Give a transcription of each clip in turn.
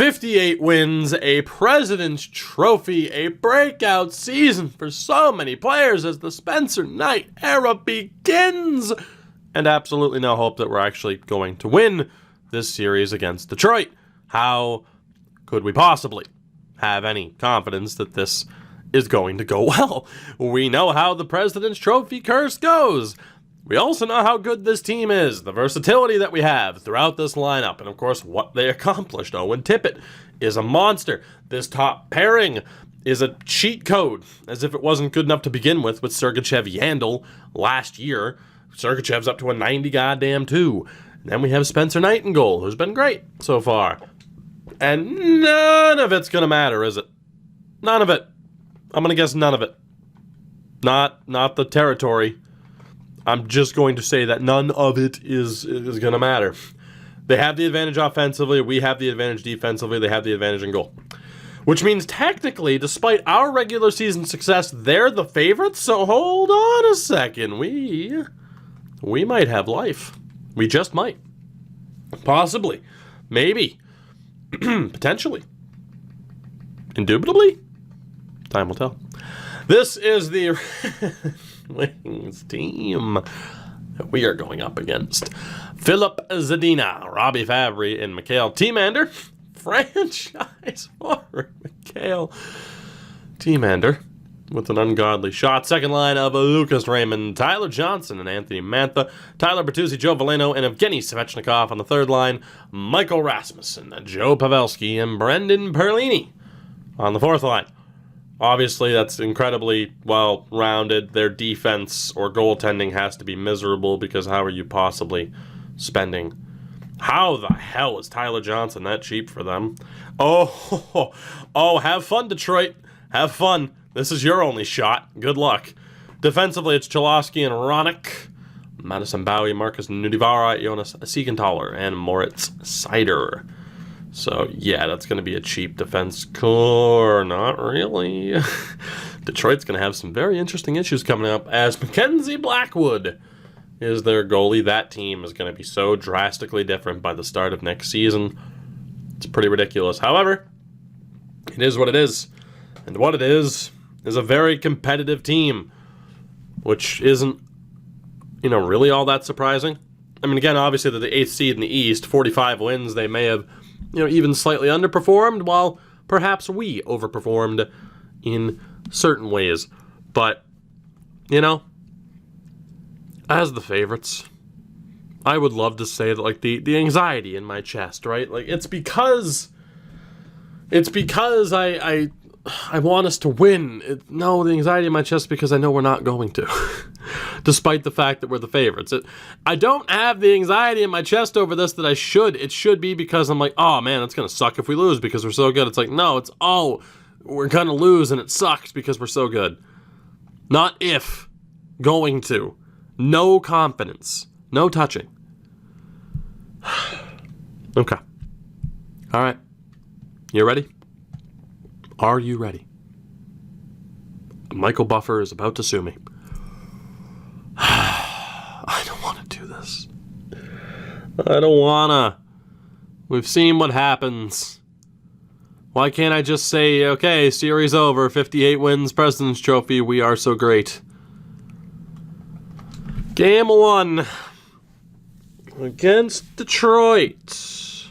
58 wins, a President's Trophy, a breakout season for so many players as the Spencer Knight era begins, and absolutely no hope that we're actually going to win this series against Detroit. How could we possibly have any confidence that this is going to go well? We know how the President's Trophy curse goes. We also know how good this team is, the versatility that we have throughout this lineup, and of course what they accomplished. Owen Tippett is a monster. This top pairing is a cheat code, as if it wasn't good enough to begin with Sergachev Yandel last year. Sergachev's up to a 90 goddamn 2. And then we have Spencer Knight in goal, who's been great so far. And none of it's going to matter, is it? None of it. I'm going to guess none of it. Not the territory. I'm just going to say that none of it is going to matter. They have the advantage offensively. We have the advantage defensively. They have the advantage in goal. Which means technically, despite our regular season success, they're the favorites. So hold on a second. We might have life. We just might. Possibly. Maybe. Potentially. Indubitably? Time will tell. This is the Wings team that we are going up against. Philip Zadina, Robbie Fabry, and Mikhail Tiemander. Franchise forward Mikhail Tiemander with an ungodly shot. Second line of Lucas Raymond, Tyler Johnson, and Anthony Mantha. Tyler Bertuzzi, Joe Veleno, and Evgeny Svechnikov on the third line. Michael Rasmussen, Joe Pavelski, and Brendan Perlini on the fourth line. Obviously, that's incredibly well-rounded. Their defense or goaltending has to be miserable because how are you possibly spending? How the hell is Tyler Johnson that cheap for them? Oh, have fun, Detroit. Have fun. This is your only shot. Good luck. Defensively, it's Cholowski and Ronick, Madison Bowie, Marcus Nudivara, Jonas Siegenthaler, and Moritz Seider. So, yeah, that's going to be a cheap defense core. Not really. Detroit's going to have some very interesting issues coming up as Mackenzie Blackwood is their goalie. That team is going to be so drastically different by the start of next season. It's pretty ridiculous. However, it is what it is. And what it is a very competitive team, which isn't, really all that surprising. I mean, again, obviously they're the 8th seed in the East, 45 wins. They may have even slightly underperformed, while perhaps we overperformed in certain ways. But, as the favorites, I would love to say that, the anxiety in my chest, right? It's because I want us to win. No, the anxiety in my chest because I know we're not going to. Despite the fact that we're the favorites. I don't have the anxiety in my chest over this that I should. It should be because I'm like, oh man, it's going to suck if we lose because we're so good. It's like, no, we're going to lose and it sucks because we're so good. Not if. Going to. No confidence. No touching. Okay. All right. You ready? Are you ready? Michael Buffer is about to sue me. I don't want to do this. I don't wanna. We've seen what happens. Why can't I just say, okay, series over, 58 wins, President's Trophy, we are so great. Game 1 against Detroit.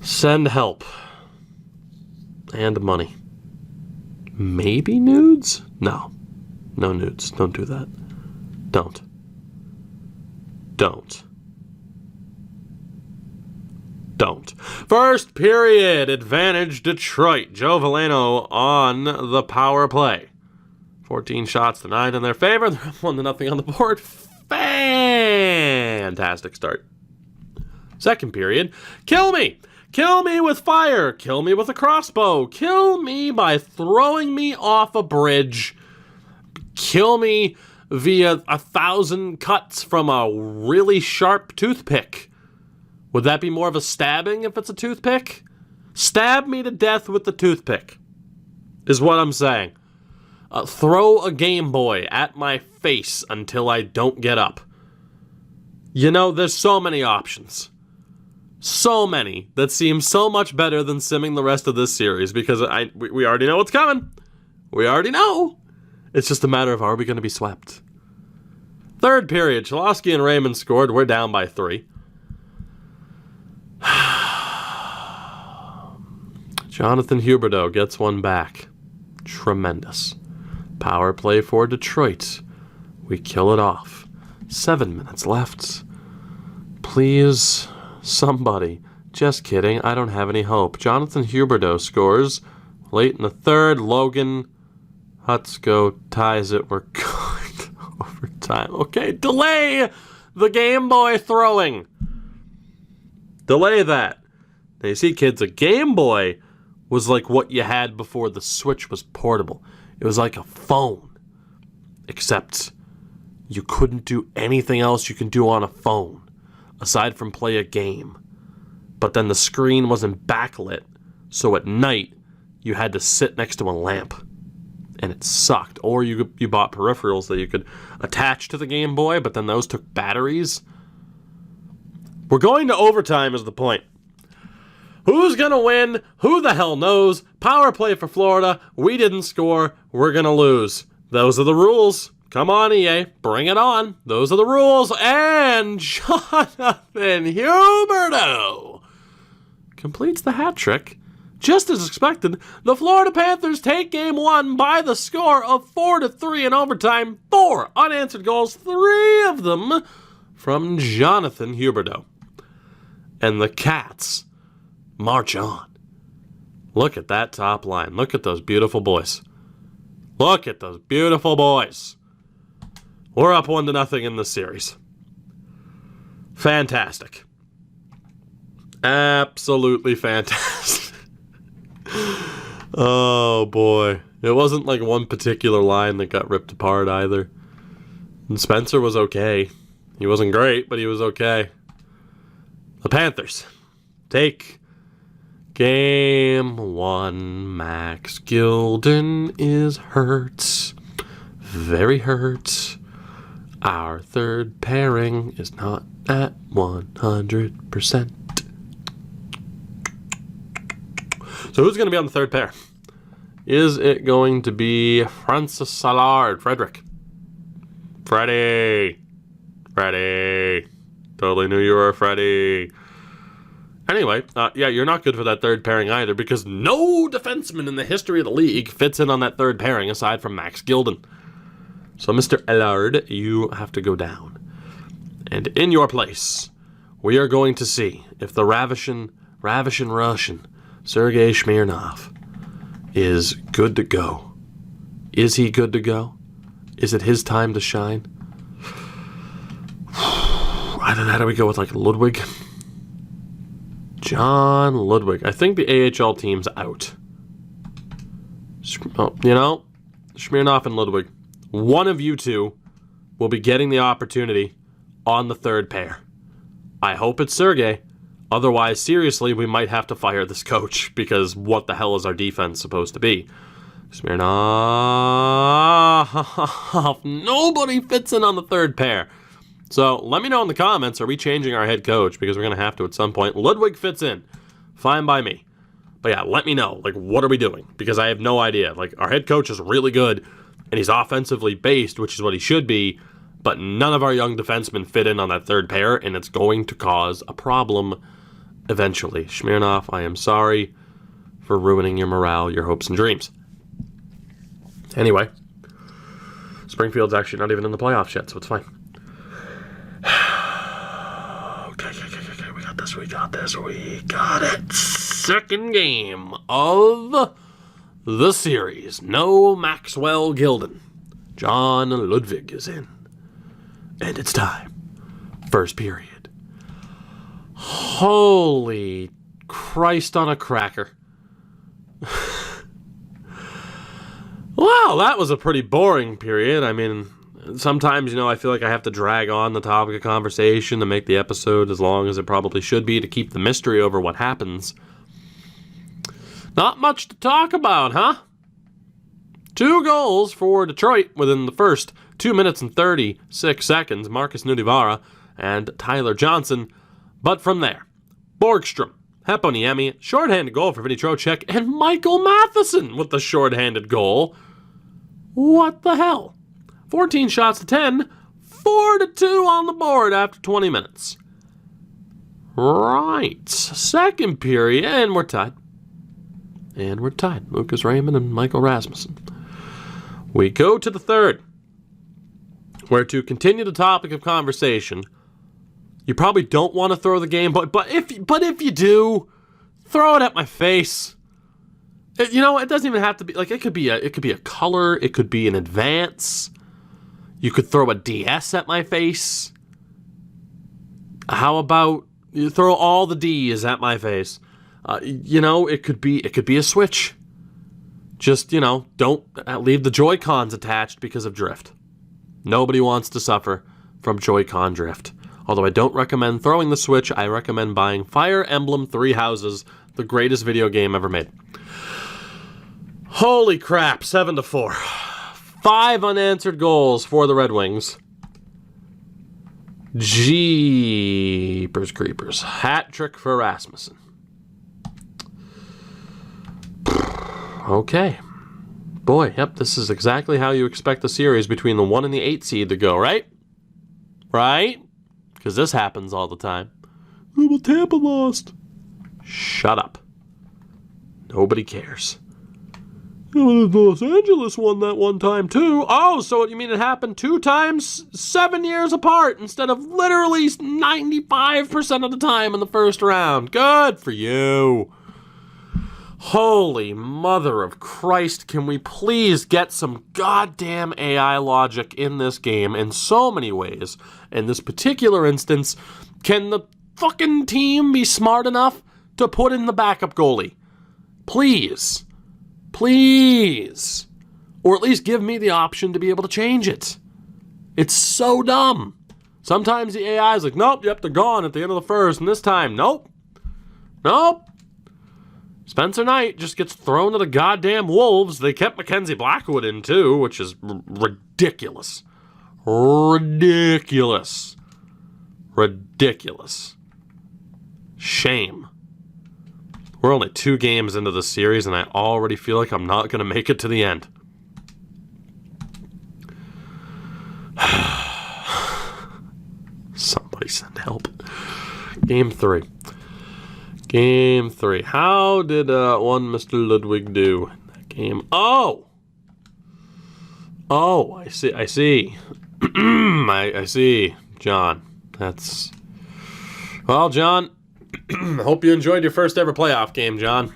Send help. And money. Maybe nudes? No. No nudes. Don't do that. Don't. First period. Advantage Detroit. Joe Veleno on the power play. 14 shots to 9 in their favor. They're 1-0 on the board. Fantastic start. Second period. Kill me. Kill me with fire. Kill me with a crossbow. Kill me by throwing me off a bridge. Kill me via 1,000 cuts from a really sharp toothpick. Would that be more of a stabbing if it's a toothpick? Stab me to death with the toothpick, is what I'm saying. Throw a Game Boy at my face until I don't get up. There's so many options. so many that seem so much better than simming the rest of this series because we already know what's coming. We already know. It's just a matter of, are we going to be swept? Third period, Cholowski and Raymond scored. We're down by 3. Jonathan Huberdeau gets one back. Tremendous. Power play for Detroit. We kill it off. 7 minutes left. Please, somebody. Just kidding, I don't have any hope. Jonathan Huberdeau scores. Late in the third, Logan Hutsko ties it. We're going to overtime. Okay, delay the Game Boy throwing. Delay that. Now you see, kids, a Game Boy was like what you had before the Switch was portable. It was like a phone. Except you couldn't do anything else you can do on a phone, aside from play a game. But then the screen wasn't backlit, so at night you had to sit next to a lamp. And it sucked. Or you bought peripherals that you could attach to the Game Boy, but then those took batteries. We're going to overtime is the point. Who's going to win? Who the hell knows? Power play for Florida. We didn't score. We're going to lose. Those are the rules. Come on, EA. Bring it on. Those are the rules. And Jonathan Huberdeau completes the hat trick. Just as expected, the Florida Panthers take Game 1 by the score of 4-3 in overtime. 4 unanswered goals, 3 of them from Jonathan Huberdeau. And the Cats march on. Look at that top line. Look at those beautiful boys. Look at those beautiful boys. We're up 1-0 in this series. Fantastic. Absolutely fantastic. Oh boy. It wasn't like one particular line that got ripped apart either. And Spencer was okay. He wasn't great, but he was okay. The Panthers take Game 1. Max Gilden is hurt. Very hurt. Our third pairing is not at 100%. So who's going to be on the third pair? Is it going to be Francis Salard? Frederick. Freddie. Totally knew you were a Freddie. Anyway, yeah, you're not good for that third pairing either because no defenseman in the history of the league fits in on that third pairing aside from Max Gilden. So, Mr. Allard, you have to go down. And in your place, we are going to see if the ravishing Russian Sergei Smirnov is good to go. Is he good to go? Is it his time to shine? I don't know, how do we go with like Ludwig? John Ludwig. I think the AHL team's out. Smirnov and Ludwig. One of you two will be getting the opportunity on the third pair. I hope it's Sergei. Otherwise, seriously, we might have to fire this coach because what the hell is our defense supposed to be? Smirnov. Nobody fits in on the third pair. So let me know in the comments, are we changing our head coach? Because we're going to have to at some point. Ludwig fits in. Fine by me. But yeah, let me know. Like, what are we doing? Because I have no idea. Like, our head coach is really good, and he's offensively based, which is what he should be. But none of our young defensemen fit in on that third pair, and it's going to cause a problem eventually. Smirnov, I am sorry for ruining your morale, your hopes, and dreams. Anyway, Springfield's actually not even in the playoffs yet, so it's fine. Okay. We got it. Second game of the series. No Maxwell Gilden. John Ludwig is in. And it's time. First period. Holy Christ on a cracker. Wow, that was a pretty boring period. I mean, sometimes, I feel like I have to drag on the topic of conversation to make the episode as long as it probably should be to keep the mystery over what happens. Not much to talk about, huh? 2 goals for Detroit within the first 2 minutes and 36 seconds. Marcus Nudivara and Tyler Johnson. But from there, Borgstrom, Heponiemi, shorthanded goal for Vinny Trocheck, and Michael Matheson with the shorthanded goal. What the hell? 14 shots to 10, 4-2 on the board after 20 minutes. Right. Second period, and we're tied. Lucas Raymond and Michael Rasmussen. We go to the third, where to continue the topic of conversation, you probably don't want to throw the game, but if you do, throw it at my face. It doesn't even have to be like it could be a color, it could be an advance. You could throw a DS at my face. How about you throw all the D's at my face? It could be a switch. Just, don't leave the Joy-Cons attached because of drift. Nobody wants to suffer from Joy-Con drift. Although I don't recommend throwing the Switch, I recommend buying Fire Emblem Three Houses, the greatest video game ever made. Holy crap, 7-4. 5 unanswered goals for the Red Wings. Jeepers creepers. Hat trick for Rasmussen. Okay. Boy, yep, this is exactly how you expect the series between the 1 and the 8 seed to go, right? Right? Because this happens all the time. Oh, well, Tampa lost. Shut up. Nobody cares. Oh, Los Angeles won that one time, too. Oh, so you mean it happened 2 times 7 years apart instead of literally 95% of the time in the first round. Good for you. Holy mother of Christ, can we please get some goddamn AI logic in this game in so many ways? In this particular instance, can the fucking team be smart enough to put in the backup goalie? Please. Please. Or at least give me the option to be able to change it. It's so dumb. Sometimes the AI is like, nope, yep, they're gone at the end of the first, and this time, nope. Spencer Knight just gets thrown to the goddamn Wolves. They kept Mackenzie Blackwood in, too, which is ridiculous. Ridiculous. Shame. We're only 2 games into the series, and I already feel like I'm not going to make it to the end. Somebody send help. Game 3. How did one Mr. Ludwig do in that game? Oh, I see. I see, John. Well, John, hope you enjoyed your first ever playoff game, John.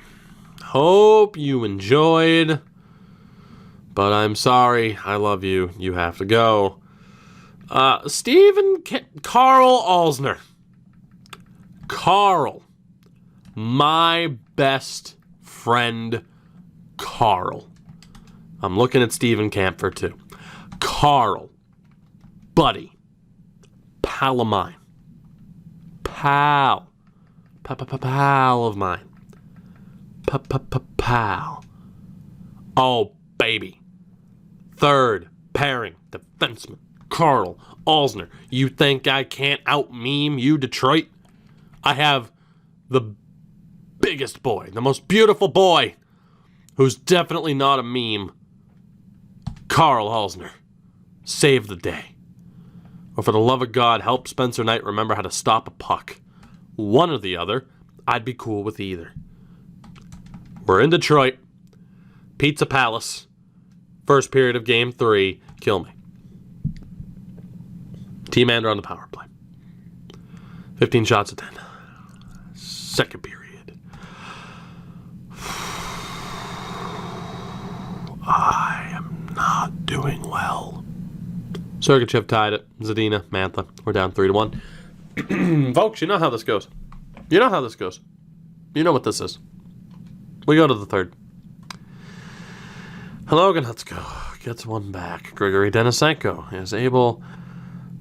Hope you enjoyed, but I'm sorry. I love you. You have to go. Carl Alsner. Carl. My best friend, Carl. I'm looking at Steven Kampfer, too. Carl. Buddy. Pal of mine. Pal of mine. Pal. Oh, baby. Third pairing defenseman, Carl Alsner. You think I can't out-meme you, Detroit? I have the biggest boy, the most beautiful boy, who's definitely not a meme. Carl Alsner. Save the day. Or for the love of God, help Spencer Knight remember how to stop a puck. One or the other. I'd be cool with either. We're in Detroit. Pizza Palace. First period of Game 3. Kill me. Team Andrew on the power play. 15 shots at 10. Second period. I am not doing well. Sergachev tied it. Zadina, Mantha. We're down 3-1. Folks, you know how this goes. You know what this is. We go to the third. Logan, let's go. Gets one back. Grigory Denisenko is able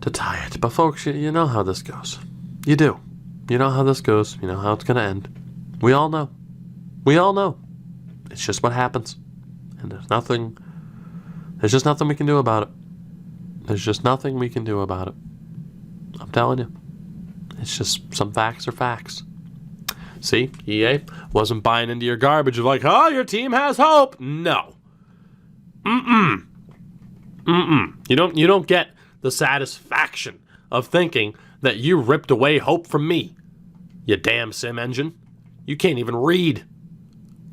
to tie it. But folks, you know how this goes. You do. You know how this goes. You know how it's going to end. We all know. It's just what happens. And there's just nothing we can do about it. I'm telling you. It's just some facts are facts. See, EA wasn't buying into your garbage of like, oh, your team has hope. No. You don't get the satisfaction of thinking that you ripped away hope from me. You damn sim engine. You can't even read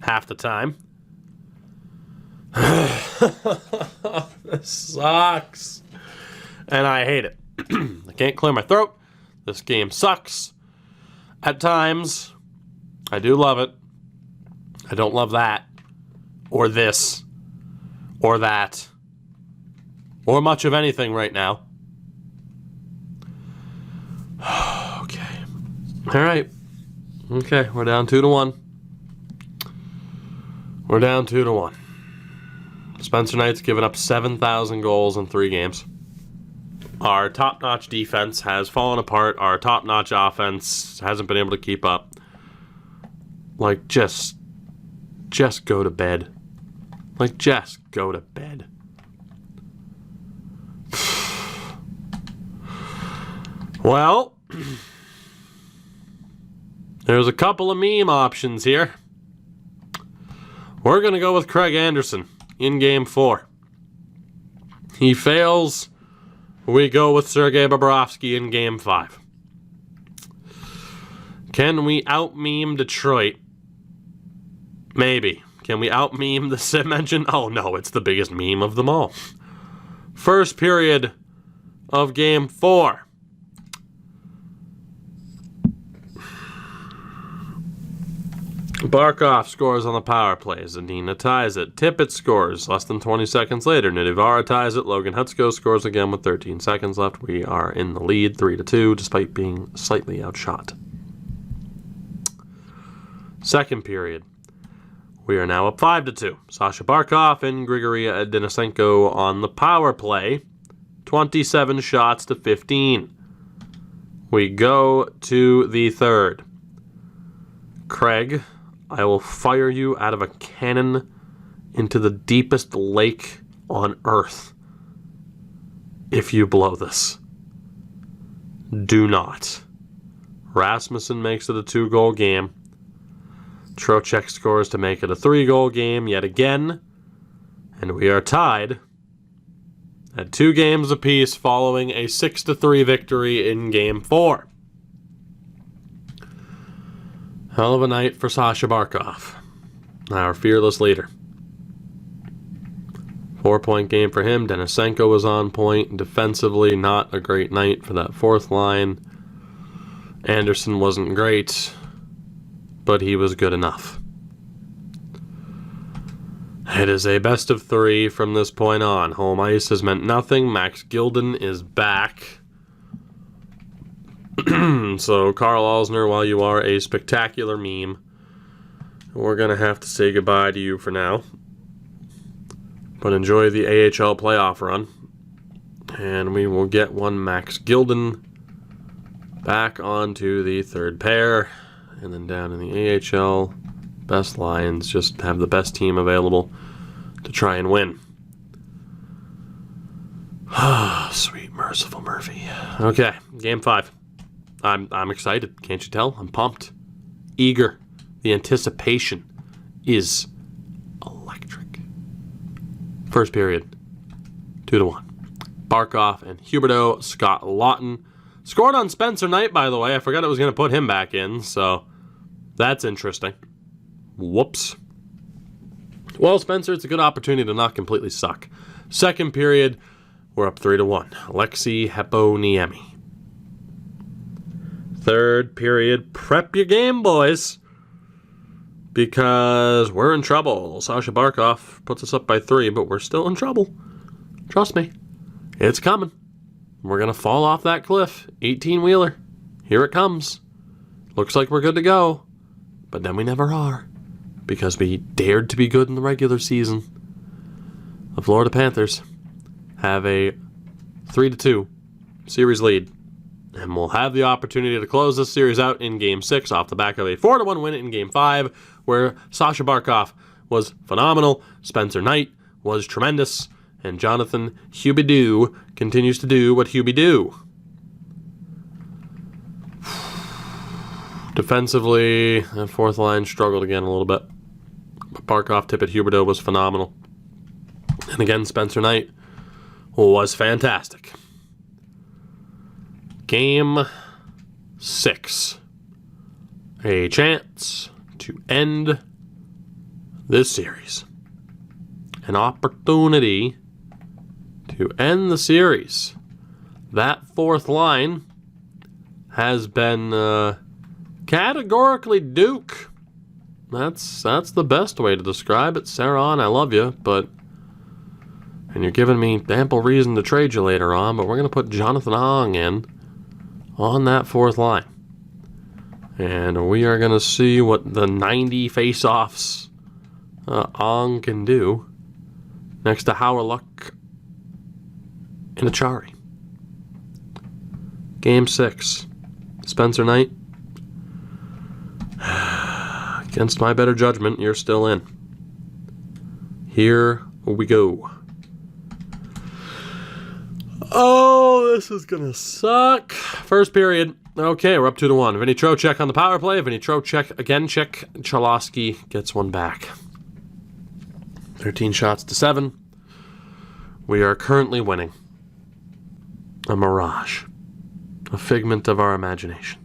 half the time. This sucks. And I hate it. I can't clear my throat. This game sucks. At times, I do love it. I don't love that, or this, or that, or much of anything right now. Okay. All right. Okay, we're down 2-1. We're down 2-1. Spencer Knight's given up 7,000 goals in 3 games. Our top-notch defense has fallen apart. Our top-notch offense hasn't been able to keep up. Like, just go to bed. Like, just go to bed. Well, there's a couple of meme options here. We're going to go with Craig Anderson in Game 4. He fails. We go with Sergei Bobrovsky in Game 5. Can we out-meme Detroit? Maybe. Can we out-meme the sim engine? Oh no, it's the biggest meme of them all. First period of Game 4. Barkov scores on the power play. Zadina ties it. Tippett scores less than 20 seconds later. Nidivara ties it. Logan Hutsko scores again with 13 seconds left. We are in the lead 3-2 despite being slightly outshot. Second period. We are now up 5-2. Sasha Barkov and Grigory Denisenko on the power play. 27 shots to 15. We go to the third. Craig, I will fire you out of a cannon into the deepest lake on Earth if you blow this. Do not. Rasmussen makes it a 2-goal game. Trocheck scores to make it a 3-goal game yet again. And we are tied at 2 games apiece following a 6-3 victory in Game 4. Hell of a night for Sasha Barkov, our fearless leader. 4-point game for him. Denisenko was on point. Defensively, not a great night for that fourth line. Anderson wasn't great, but he was good enough. It is a best of 3 from this point on. Home ice has meant nothing. Max Gilden is back. So, Carl Alsner, while you are a spectacular meme, we're going to have to say goodbye to you for now. But enjoy the AHL playoff run. And we will get one Max Gilden back onto the third pair. And then down in the AHL, best Lions just have the best team available to try and win. Sweet, merciful Murphy. Okay, Game 5. I'm excited. Can't you tell? I'm pumped. Eager. The anticipation is electric. First period. 2-1. Barkov and Huberdeau. Scott Lawton scored on Spencer Knight, by the way. I forgot I was going to put him back in, so that's interesting. Whoops. Well, Spencer, it's a good opportunity to not completely suck. Second period, we're up 3-1. Alexei Heponiemi. Third period, prep your game, boys, because we're in trouble. Sasha Barkov puts us up by 3, but we're still in trouble. Trust me. It's coming. We're going to fall off that cliff. 18-wheeler. Here it comes. Looks like we're good to go, but then we never are, because we dared to be good in the regular season. The Florida Panthers have a 3-2 series lead. And we'll have the opportunity to close this series out in Game 6 off the back of a 4-1 win in Game 5, where Sasha Barkov was phenomenal, Spencer Knight was tremendous, and Jonathan Huberdeau continues to do what Huberdeau do. Defensively, that fourth line struggled again a little bit. But Barkov, Tippett, Huberdeau was phenomenal. And again, Spencer Knight was fantastic. Game 6. A chance to end this series. An opportunity to end the series. That fourth line has been categorically Duke. That's the best way to describe it. Saron, I love you, and you're giving me ample reason to trade you later on, but we're going to put Jonathan Ong in on that fourth line. And we are going to see what the 90 face-offs Ong can do next to Howard Luck and Achari. Game 6. Spencer Knight. Against my better judgment, you're still in. Here we go. Oh, this is going to suck. First period. Okay, we're up 2-1. Vinny Trocheck on the power play. Vinny Trocheck again. Check. Chalosky gets one back. 13 shots to 7. We are currently winning. A mirage. A figment of our imagination.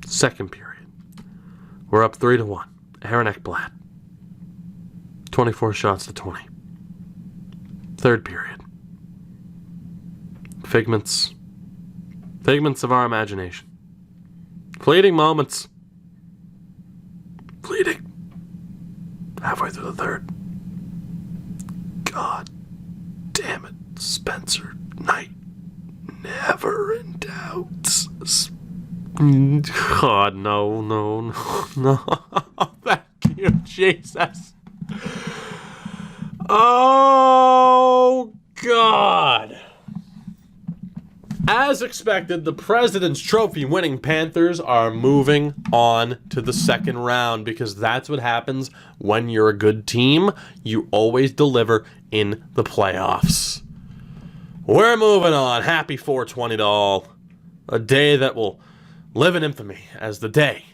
Second period. We're up 3-1. Aaron Ekblad. 24 shots to 20. Third period. Figments of our imagination. Fleeting moments. Fleeting. Halfway through the third. God damn it, Spencer Knight. Never in doubt. God, no. Thank you, Jesus. Oh, God. As expected, the President's Trophy winning Panthers are moving on to the second round because that's what happens when you're a good team. You always deliver in the playoffs. We're moving on. Happy 420 to all. A day that will live in infamy as the day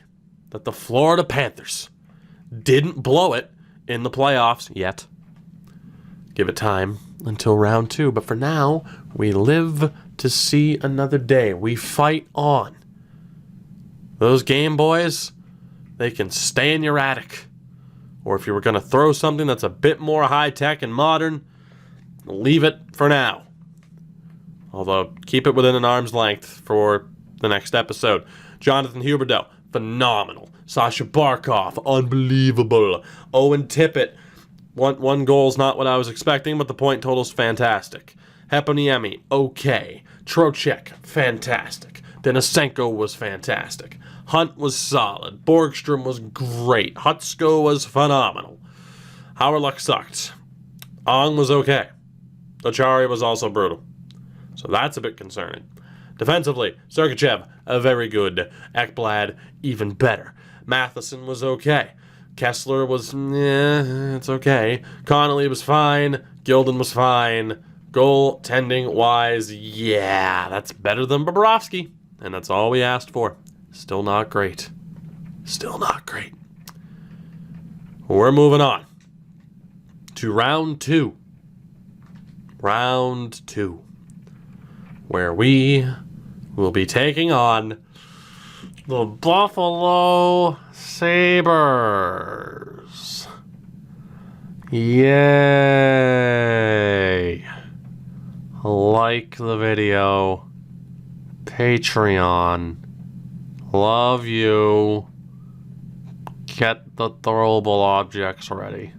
that the Florida Panthers didn't blow it in the playoffs yet. Give it time until round 2. But for now, we live to see another day. We fight on. Those Game Boys, they can stay in your attic. Or if you were going to throw something that's a bit more high-tech and modern, leave it for now. Although, keep it within an arm's length for the next episode. Jonathan Huberdeau, phenomenal. Sasha Barkov, unbelievable. Owen Tippett, one goal's not what I was expecting, but the point total's fantastic. Heponiemi, okay. Trocheck, fantastic. Denisenko was fantastic. Hunt was solid. Borgstrom was great. Hutsko was phenomenal. Howard Luck sucked. Ong was okay. Achari was also brutal. So that's a bit concerning. Defensively, Sergachev, very good. Ekblad, even better. Matheson was okay. Kessler was, it's okay. Connolly was fine. Gilden was fine. Goaltending-wise, yeah, that's better than Bobrovsky. And that's all we asked for. Still not great. Still not great. We're moving on to round 2. Round 2. Where we will be taking on the Buffalo Sabres. Yay! Like the video. Patreon. Love you. Get the throwable objects ready.